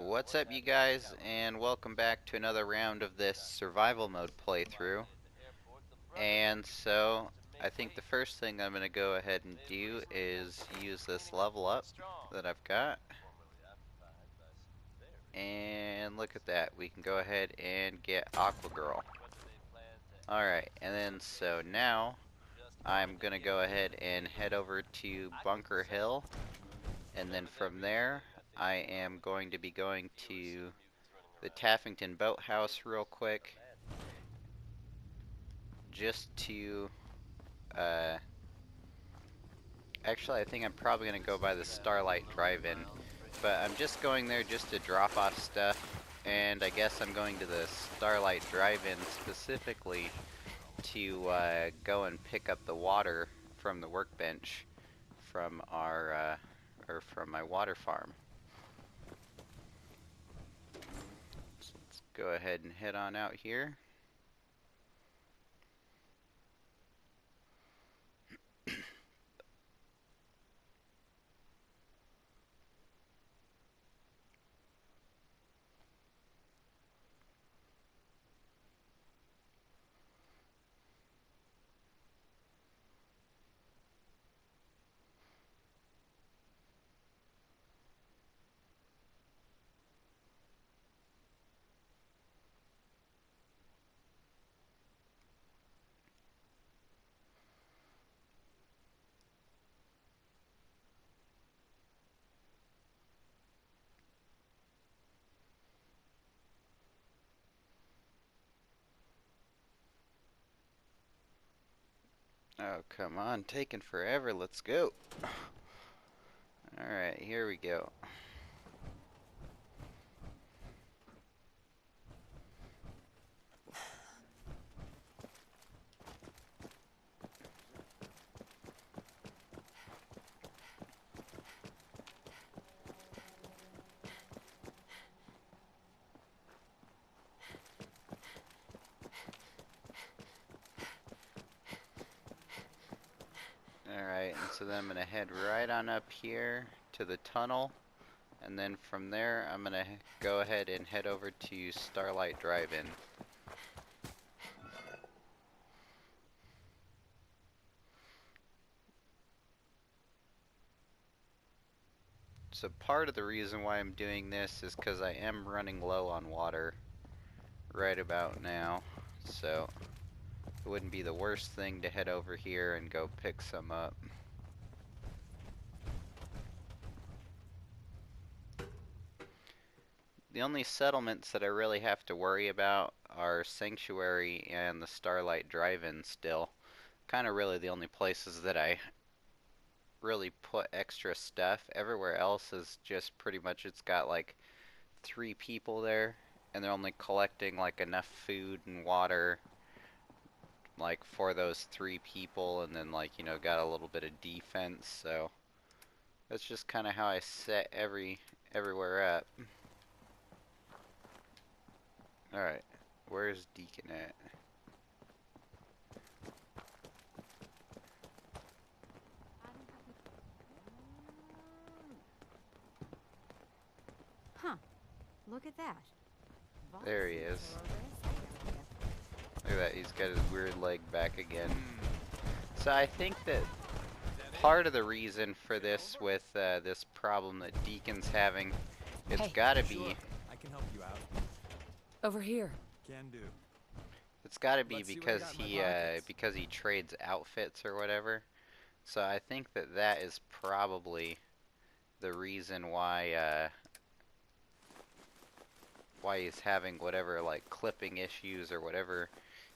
What's up, you guys, and welcome back to another round of this survival mode playthrough. And so, I think the first thing I'm going to go ahead and do is use this level up that I've got. And look at that, we can go ahead and get Aqua Girl. Alright, and then so now, I'm going to go ahead and head over to Bunker Hill. And then from there, I am going to be going to the Taffington Boathouse real quick, just to, uh, actually I think I'm probably going to go by the Starlight Drive-In, but I'm just going there just to drop off stuff, and I guess I'm going to the Starlight Drive-In specifically to, go and pick up the water from the workbench from our, or from my water farm. So let's go ahead and head on out here. Oh, come on, taking forever, let's go. Alright, here we go. Alright, and so then I'm going to head right on up here to the tunnel, and then from there I'm going to go ahead and head over to Starlight Drive-In. So part of the reason why I'm doing this is because I am running low on water right about now, so it wouldn't be the worst thing to head over here and go pick some up. The only settlements that I really have to worry about are Sanctuary and the Starlight Drive-In still. Kind of really the only places that I really put extra stuff. Everywhere else is just pretty much, it's got like 3 people there, and they're only collecting like enough food and water like for those 3 people, and then like, you know, got a little bit of defense. So that's just kind of how I set everywhere up. Alright, where's Deacon at? Huh. Look at that. There he is. Look at that, he's got his weird leg back again. So I think that part of the reason for this with this problem that Deacon's having, it's gotta be... Sure, I can help you out. Over here. Can do. It's gotta be Let's see what I because got in he trades outfits or whatever. So I think that that is probably the reason why he's having whatever, like, clipping issues or whatever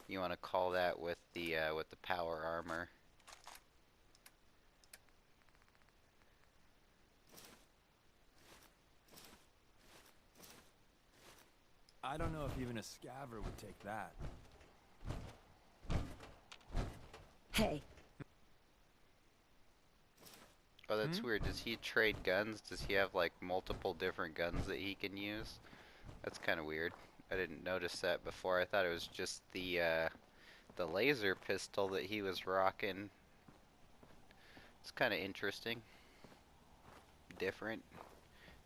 you want to call that with the power armor. I don't know if even a scaver would take that. Hey. Oh, that's weird. Does he trade guns? Does he have like multiple different guns that he can use? That's kind of weird. I didn't notice that before. I thought it was just the laser pistol that he was rocking. It's kind of interesting. Different.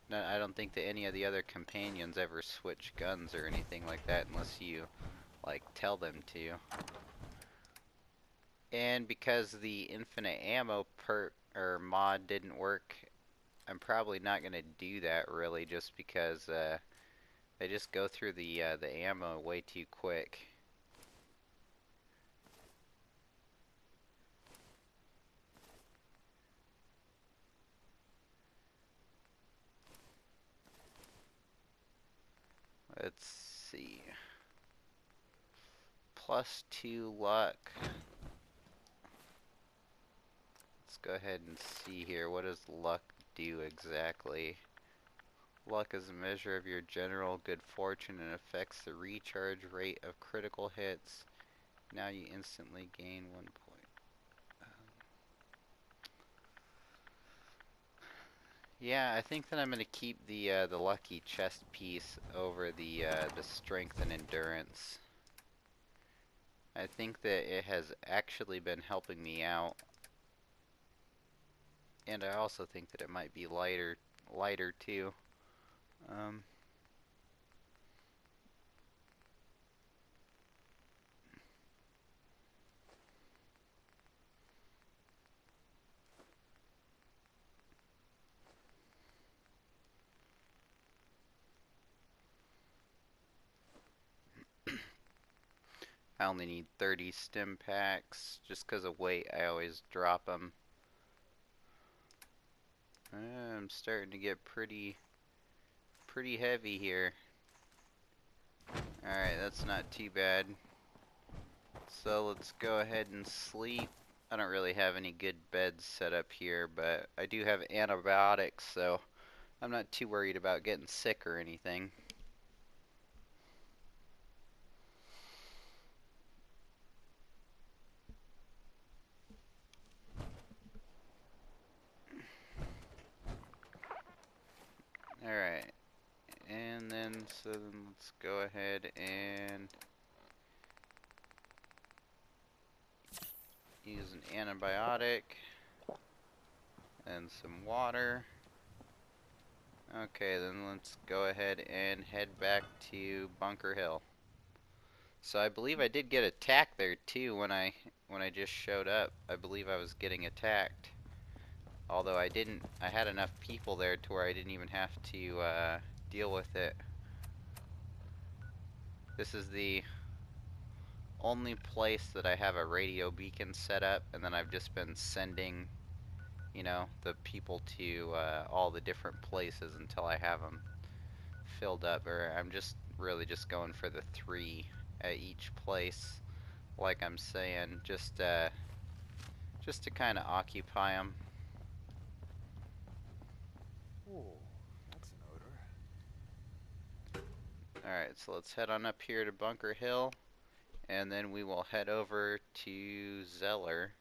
No, I don't think that any of the other companions ever switch guns or anything like that unless you, like, tell them to. And because the infinite ammo perk or mod didn't work, I'm probably not gonna do that really, just because they just go through the ammo way too quick. Let's see. +2 luck. Let's go ahead and see here. What does luck do exactly? Luck is a measure of your general good fortune and affects the recharge rate of critical hits. Now you instantly gain 1 point. Yeah, I think that I'm gonna keep the lucky chest piece over the strength and endurance. I think that it has actually been helping me out, and I also think that it might be lighter too. Um, I only need 30 stim packs. Just 'cause of weight, I always drop them. I'm starting to get pretty heavy here. Alright, that's not too bad. So let's go ahead and sleep. I don't really have any good beds set up here, but I do have antibiotics, so I'm not too worried about getting sick or anything. Alright, and then let's go ahead and use an antibiotic and some water. Okay, then let's go ahead and head back to Bunker Hill. So I believe I did get attacked there too when I just showed up. I believe I was getting attacked. Although I had enough people there to where I didn't even have to deal with it. This is the only place that I have a radio beacon set up, and then I've just been sending, you know, the people to all the different places until I have them filled up. Or I'm just really just going for the 3 at each place, like I'm saying, just to kind of occupy them. Oh, that's an odor. Alright, so let's head on up here to Bunker Hill, and then we will head over to Zeller.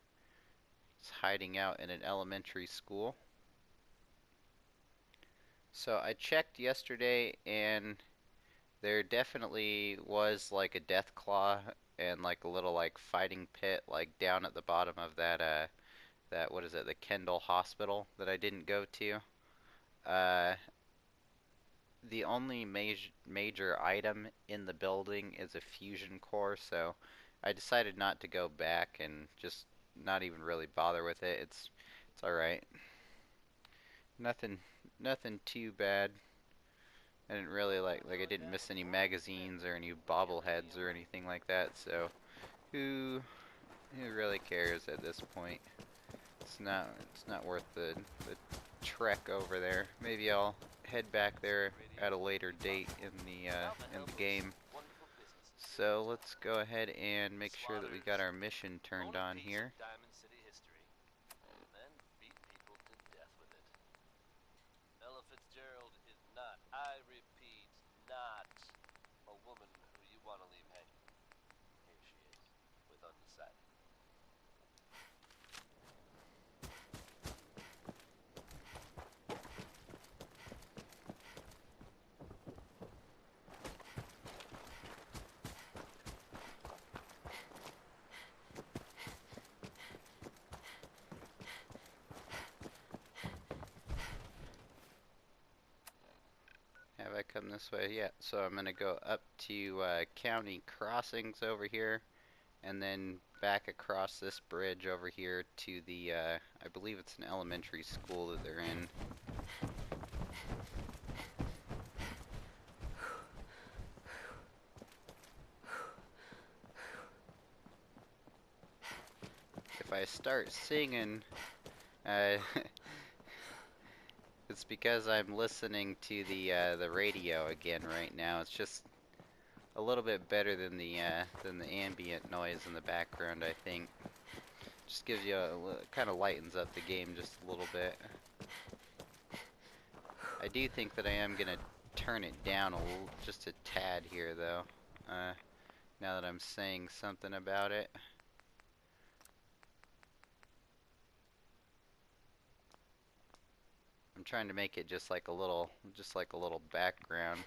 It's hiding out in an elementary school. So I checked yesterday, and there definitely was like a death claw and like a little like fighting pit like down at the bottom of that what is it, the Kendall Hospital that I didn't go to. Uh, the only major item in the building is a fusion core, so I decided not to go back and just not even really bother with it. It's all right. Nothing nothing too bad. I didn't really like I didn't miss any magazines or any bobbleheads or anything like that, so who really cares at this point? It's not worth the trek over there. Maybe I'll head back there at a later date in the game. So let's go ahead and make sure that we got our mission turned on here. I come this way? Yeah, so I'm gonna go up to county crossings over here, and then back across this bridge over here to the, I believe it's an elementary school that they're in. If I start singing, uh, it's because I'm listening to the radio again right now. It's just a little bit better than the ambient noise in the background, I think. Just gives you kind of lightens up the game just a little bit. I do think that I am gonna turn it down just a tad here, though. Now that I'm saying something about it. I'm trying to make it just like a little background.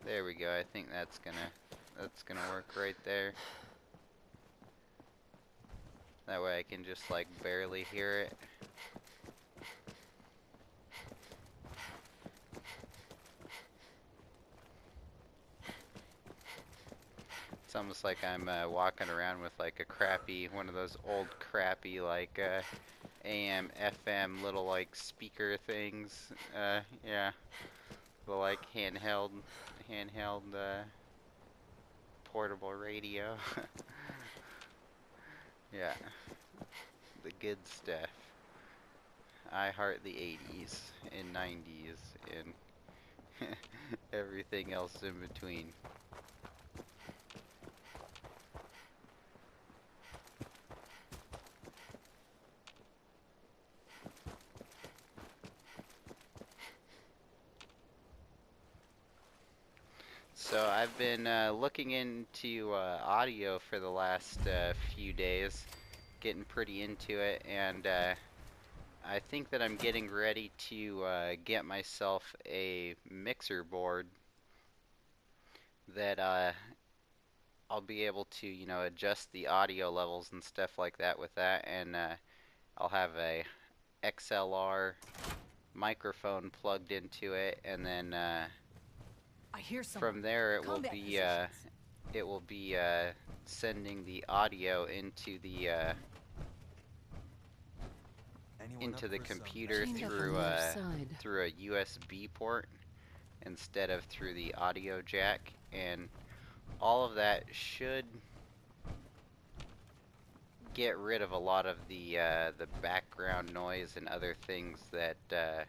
There we go. I think that's gonna work right there. That way I can just like barely hear it. It's almost like I'm walking around with like a crappy, one of those old crappy like AM, FM little like speaker things. Yeah, the like handheld portable radio. Yeah, the good stuff. I heart the 80s and 90s and everything else in between. So I've been looking into audio for the last few days, getting pretty into it, and I think that I'm getting ready to get myself a mixer board that I'll be able to, you know, adjust the audio levels and stuff like that with that, and I'll have a XLR microphone plugged into it, and then I hear someone. from there Combat it will be sending the audio into the computer through a USB port instead of through the audio jack, and all of that should get rid of a lot of the background noise and other things that that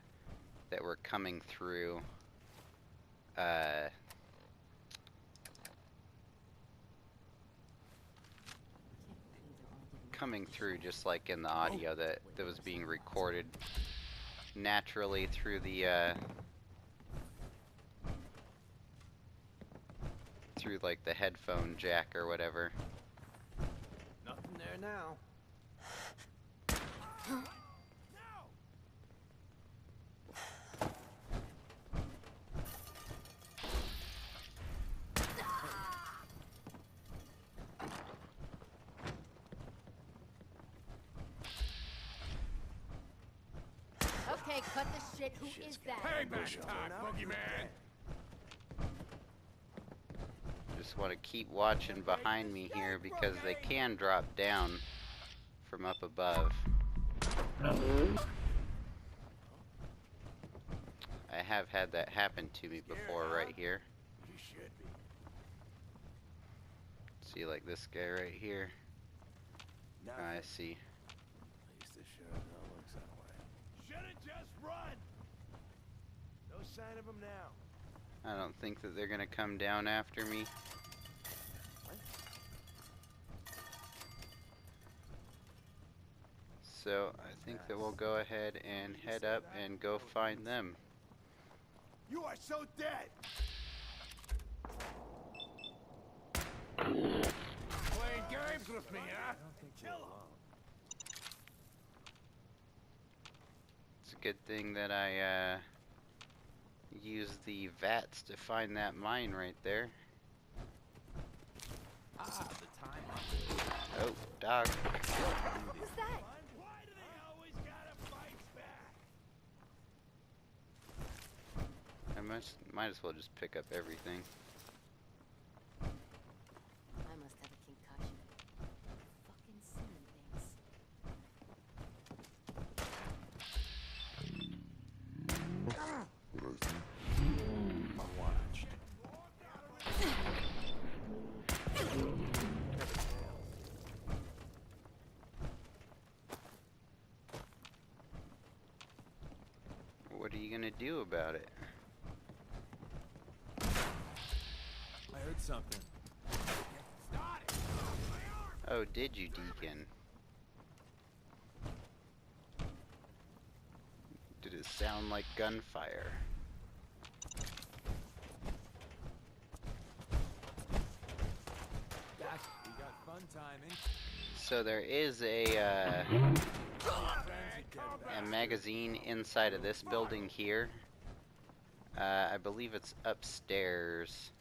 were coming through just like in the audio that was being recorded naturally through the through like the headphone jack or whatever. Nothing there now. Okay, cut the shit. Who is that? Payback time, boogeyman! Just want to keep watching behind me here because they can drop down from up above. I have had that happen to me before right here. You should be. See, like this guy right here. I see. At least it sure don't look that way. Should've just run! No sign of him now. I don't think that they're gonna come down after me. So I think that we'll go ahead and head up and go find them. You are so dead! Playing games with me, huh? Kill him! It's a good thing that I used the VATS to find that mine right there. Ah, the time. Oh, dog. What was that? Why do they always gotta fight back? might as well just pick up everything. I must have a concussion. Fucking seeing things. I watched. What are you gonna do about it? I heard something. Oh, did you, Deacon? Did it sound like gunfire? Gotcha. We got fun timing. So there is a magazine inside of this building here. I believe it's upstairs,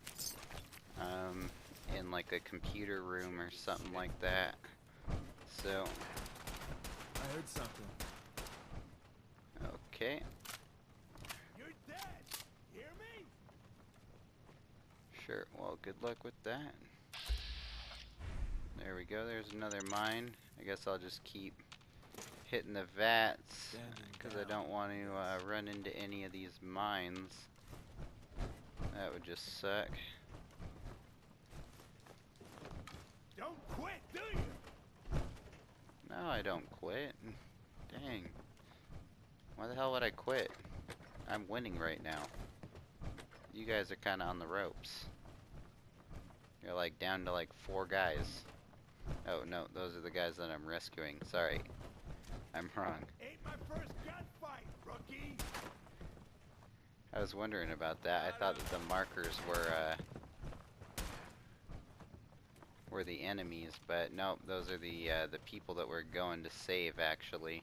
in like a computer room or something like that. So, I heard something. okay, You're dead. Hear me? sure. Well, good luck with that. There we go. There's another mine. I guess I'll just keep hitting the vats because I don't want to run into any of these mines. That would just suck. Don't quit, do you? No, I don't quit. Dang. Why the hell would I quit? I'm winning right now. You guys are kind of on the ropes. You're like down to like 4 guys. Oh no, those are the guys that I'm rescuing. Sorry. I'm wrong. Ain't my first gunfight, rookie. I was wondering about that. I thought that the markers were the enemies, but nope, those are the people that we're going to save actually.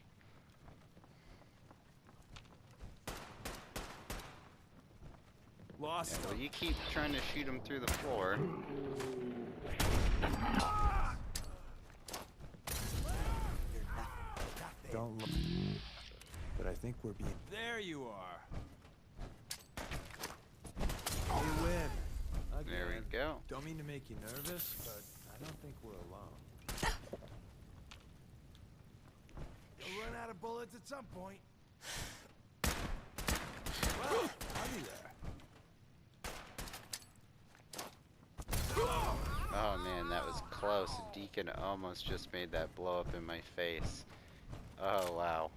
Lost. Yeah, well, you keep trying to shoot them through the floor. Don't look. But I think we're being. There you are. We win. Again. There we go. Don't mean to make you nervous, but I don't think we're alone. You'll run out of bullets at some point. Well, I'll be there. Oh man, that was close. Deacon almost just made that blow up in my face. Oh wow.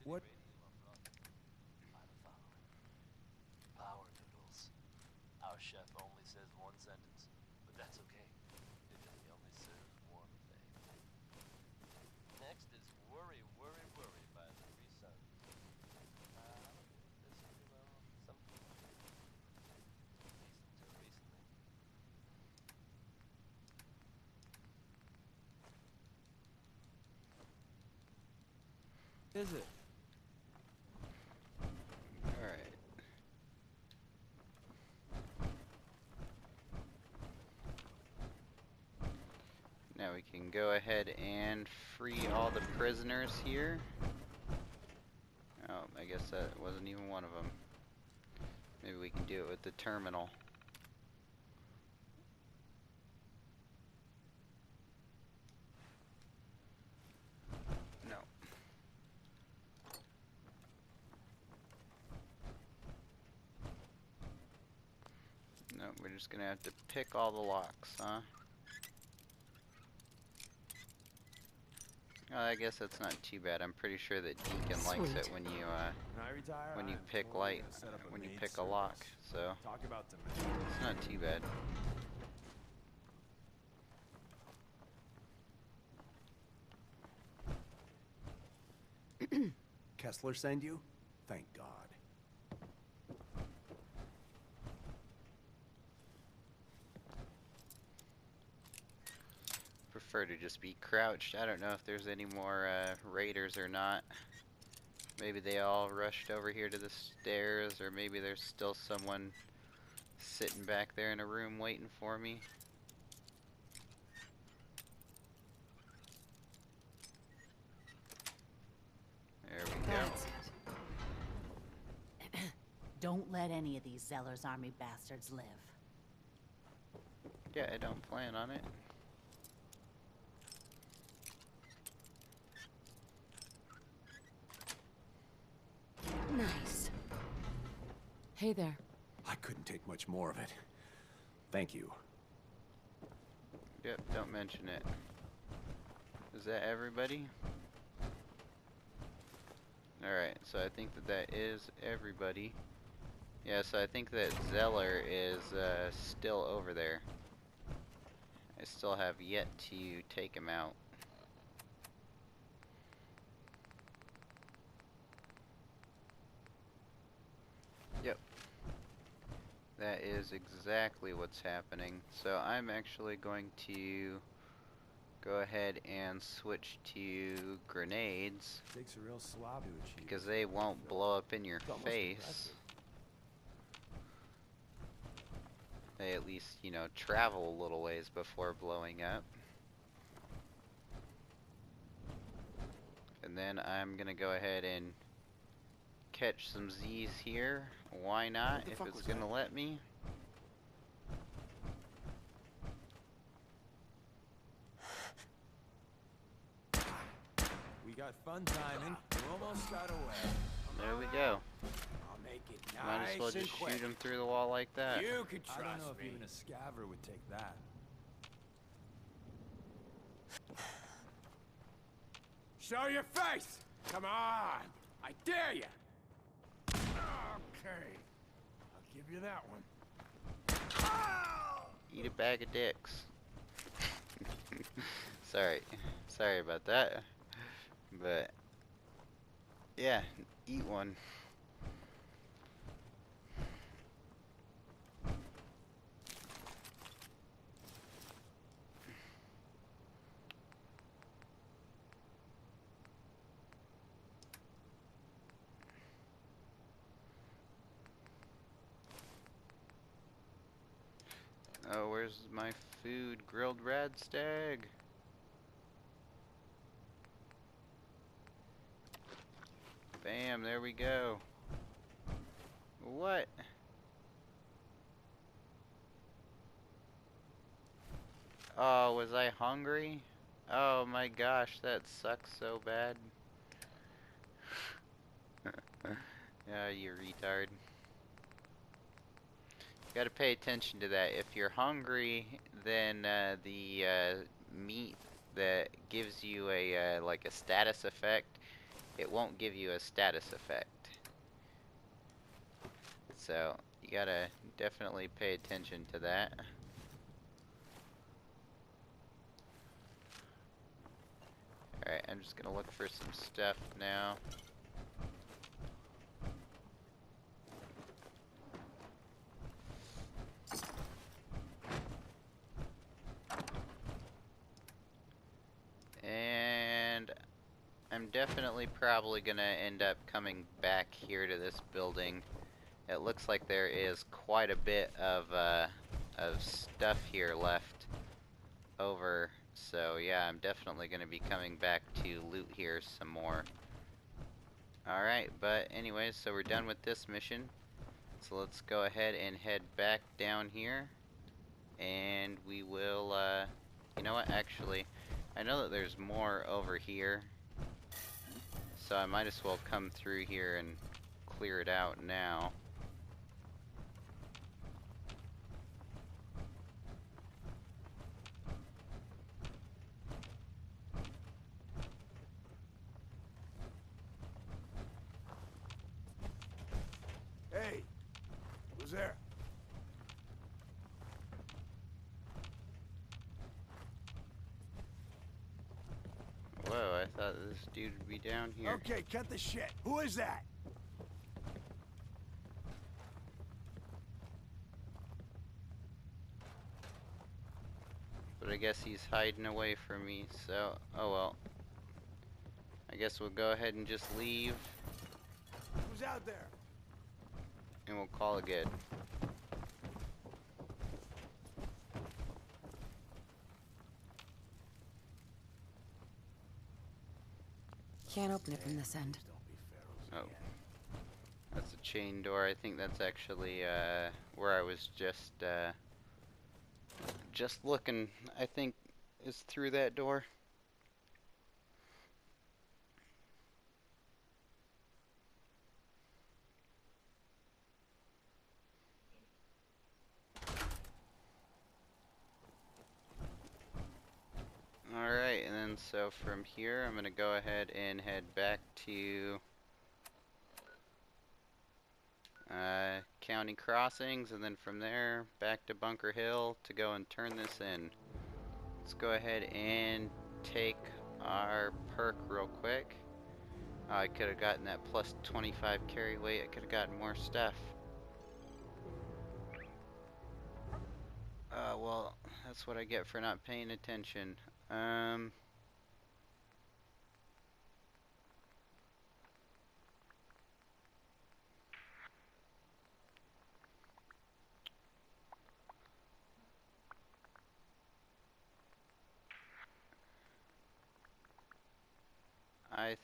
What? Power noodles. Our chef only says one sentence, but that's okay, because he only serves one thing. Next is Worry, Worry, Worry by the Three Sons. This is, well, something decent recently. Is it? Alright. Now we can go ahead and free all the prisoners here. Oh, I guess that wasn't even one of them. Maybe we can do it with the terminal. No. No, we're just gonna have to pick all the locks, huh? Oh, I guess that's not too bad. I'm pretty sure that Deacon likes it when you when you pick when you pick a lock. So Talk about it's not too bad. Kessler send you? Thank God. Prefer to just be crouched. I don't know if there's any more raiders or not. Maybe they all rushed over here to the stairs, or maybe there's still someone sitting back there in a room waiting for me. There we go. That's it. Don't let any of these Zeller's army bastards live. Yeah, I don't plan on it. Nice. Hey there. I couldn't take much more of it. Thank you. Yep, don't mention it. Is that everybody? Alright, so I think that that is everybody. Yeah, so I think that Zeller is still over there. I still have yet to take him out. Yep. That is exactly what's happening. So I'm actually going to go ahead and switch to grenades Takes a real slob to achieve. because they won't blow up in your It's almost face. impressive. They at least, you know, travel a little ways before blowing up. And then I'm gonna go ahead and catch some Z's here. Why not, the if fuck it's was gonna that? let me? We got fun timing. We almost got away. There we go. I'll make it Might as well just shoot him through the wall like that. You could trust me. I don't know if even a scaver would take that. Show your face! Come on! I dare you! Okay. I'll give you that one. Eat a bag of dicks. Sorry. Sorry about that. But, yeah, eat one. Oh, where's my food? Grilled rad stag. Bam, there we go. What? Oh, was I hungry? Oh my gosh, that sucks so bad. Yeah, you retard. You gotta pay attention to that. If you're hungry, then the meat that gives you a like a status effect, it won't give you a status effect. So you gotta definitely pay attention to that. Alright, I'm just gonna look for some stuff now. And I'm definitely probably gonna end up coming back here to this building. It looks like there is quite a bit of stuff here left over. So yeah, I'm definitely gonna be coming back to loot here some more. Alright, but anyways, so we're done with this mission. So let's go ahead and head back down here. And we will, you know what, actually, I know that there's more over here. So I might as well come through here and clear it out now. Hey! Who's there? Whoa, I thought this dude would be down here. Okay, cut the shit. Who is that? But I guess he's hiding away from me, so, oh well. I guess we'll go ahead and just leave. Who's out there? and we'll call it good. Can't open it from this end. Oh, that's a chain door. I think that's actually where I was just looking. I think is through that door. Alright, and then so from here I'm gonna go ahead and head back to County Crossings, and then from there back to Bunker Hill to go and turn this in. Let's go ahead and take our perk real quick. I could have gotten that plus 25 carry weight. I could have gotten more stuff. Well, that's what I get for not paying attention. I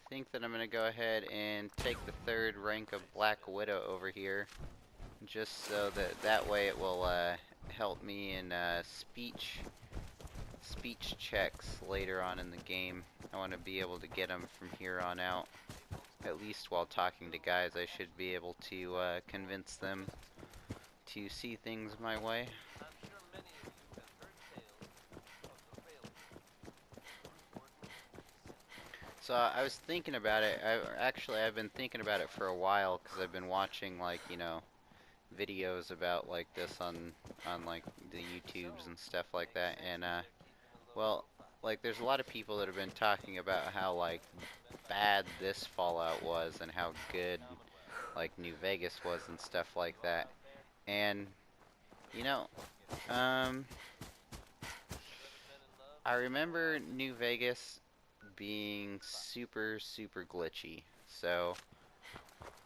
think that I'm gonna go ahead and take the third rank of Black Widow over here, just so that that way it will help me in speech checks later on in the game. I want to be able to get them from here on out. At least while talking to guys, I should be able to convince them to see things my way. I'm sure many of you have heard tales of the railway. So I was thinking about it. I've been thinking about it for a while because I've been watching, like, you know, videos about like this on like the YouTubes and stuff like that. And well, like there's a lot of people that have been talking about how like bad this Fallout was and how good like New Vegas was and stuff like that. And you know, um, I remember New Vegas being super, super glitchy. So,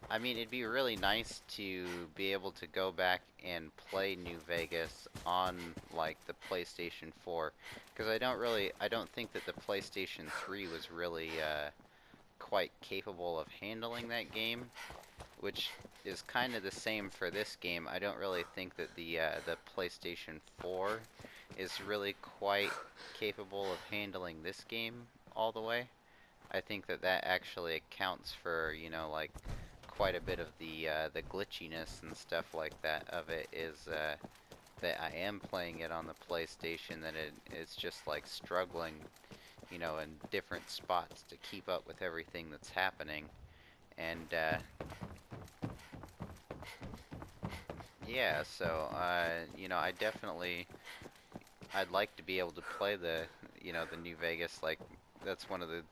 I mean, it'd be really nice to be able to go back and play New Vegas on, like, the PlayStation 4. Because I don't think that the PlayStation 3 was really, quite capable of handling that game. Which is kind of the same for this game. I don't really think that the PlayStation 4 is really quite capable of handling this game all the way. I think that that actually accounts for, you know, like quite a bit of the glitchiness and stuff like that of it is that I am playing it on the PlayStation, that it's just like struggling, you know, in different spots to keep up with everything that's happening. And yeah, so you know, I'd like to be able to play the, you know, the New Vegas. Like that's one of the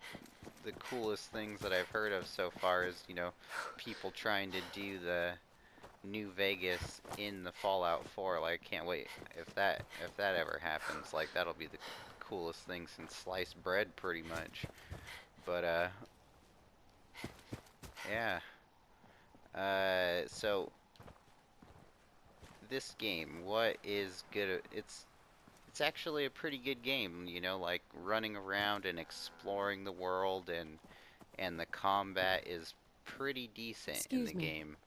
coolest things that I've heard of so far is, you know, people trying to do the New Vegas in the Fallout 4. Like I can't wait if that ever happens. Like that'll be the coolest thing since sliced bread pretty much. But yeah. So this game, what is good? It's actually a pretty good game, you know, like running around and exploring the world, and the combat is pretty decent in the Excuse me. game.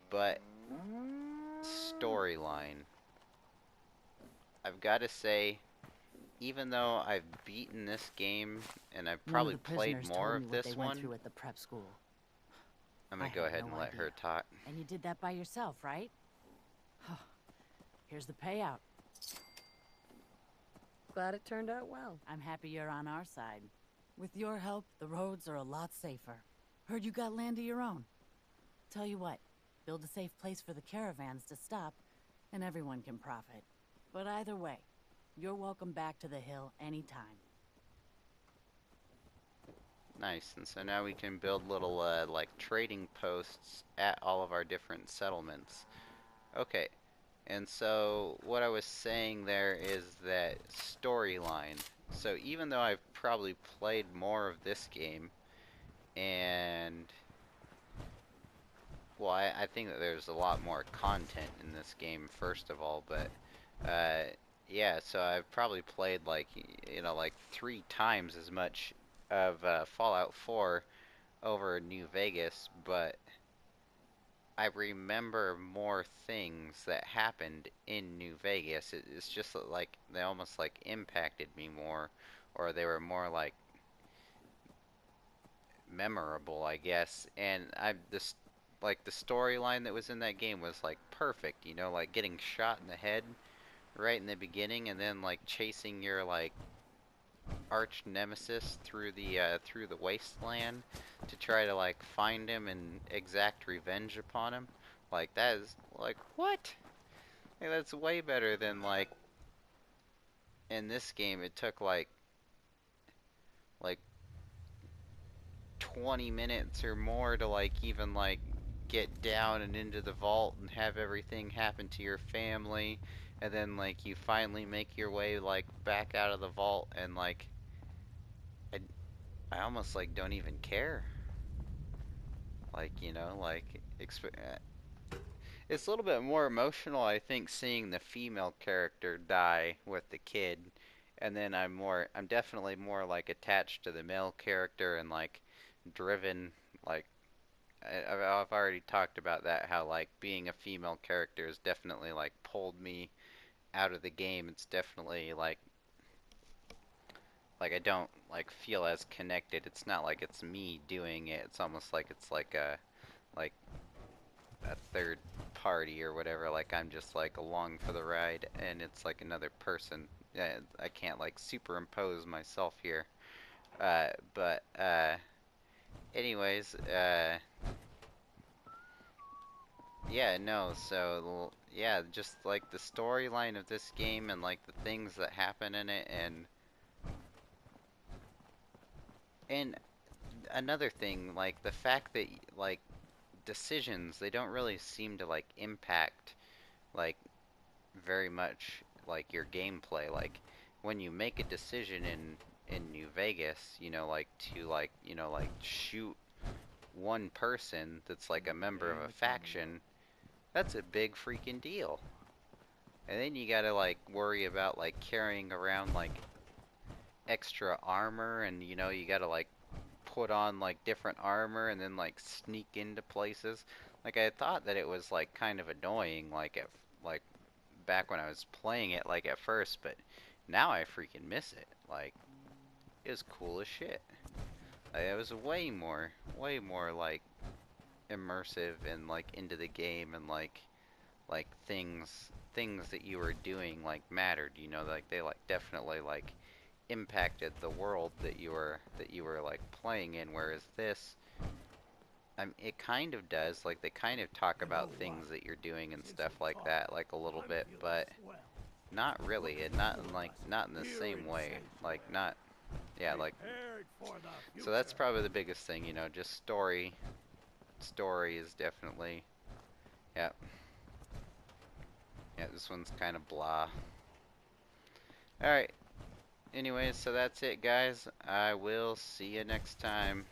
But storyline, I've got to say, even though I've beaten this game and I've One of probably the played prisoners more told of me what this they went one, through at the prep school. I'm I gonna go had ahead no and let her idea. talk. And you did that by yourself, right? Here's the payout. Glad it turned out well. I'm happy you're on our side. With your help, the roads are a lot safer. Heard you got land of your own. Tell you what, build a safe place for the caravans to stop, and everyone can profit. But either way, you're welcome back to the hill anytime. Nice, and so now we can build little, like, trading posts at all of our different settlements. Okay, and so what I was saying there is that storyline. So even though I've probably played more of this game, and well, I think that there's a lot more content in this game, first of all, but yeah, so I've probably played like, like 3 times as much of Fallout 4 over New Vegas, but I remember more things that happened in New Vegas. It's just that, like, they almost like impacted me more, or they were more like memorable, I guess. And like the storyline that was in that game was like perfect, like getting shot in the head right in the beginning, and then like chasing your like arch nemesis through the wasteland to try to like find him and exact revenge upon him. Like that is like what? Hey, that's way better than like in this game. It took like 20 minutes or more to like even like get down and into the vault and have everything happen to your family, and then like you finally make your way like back out of the vault, and like I, I almost like don't even care. Like, like it's a little bit more emotional, I think, seeing the female character die with the kid, and then I'm definitely more like attached to the male character and like driven. Like I've already talked about that, how like being a female character has definitely like pulled me out of the game. It's definitely like I don't like feel as connected. It's not like it's me doing it. It's almost like it's like a third party or whatever. Like I'm just like along for the ride, and it's like another person. I can't like superimpose myself here. But anyways, yeah, no. So yeah, just like the storyline of this game and like the things that happen in it, and another thing, like the fact that like decisions, they don't really seem to like impact like very much like your gameplay. Like when you make a decision in New Vegas, like to like like shoot one person that's like a member of a faction, that's a big freaking deal. And then you gotta like worry about like carrying around like extra armor, and you gotta like put on like different armor and then like sneak into places. Like I thought that it was like kind of annoying like back when I was playing it like at first, but now I freaking miss it. Like it was cool as shit. Like, it was way more like immersive and like into the game, and like things that you were doing like mattered. Like they like definitely like impacted the world that you were like playing in. Whereas this, it kind of does. Like they kind of talk You know about what? things that you're doing and Since stuff we like talked, that, like a little I'm bit, feeling but swell. not really, Look and at not you in of like us not in the here same in way. Like sanctuary, not, yeah, like prepared for the so that's future. probably the biggest thing. Just story. Story is definitely, yeah, yeah. This one's kind of blah. All right. Anyways, so that's it, guys. I will see you next time.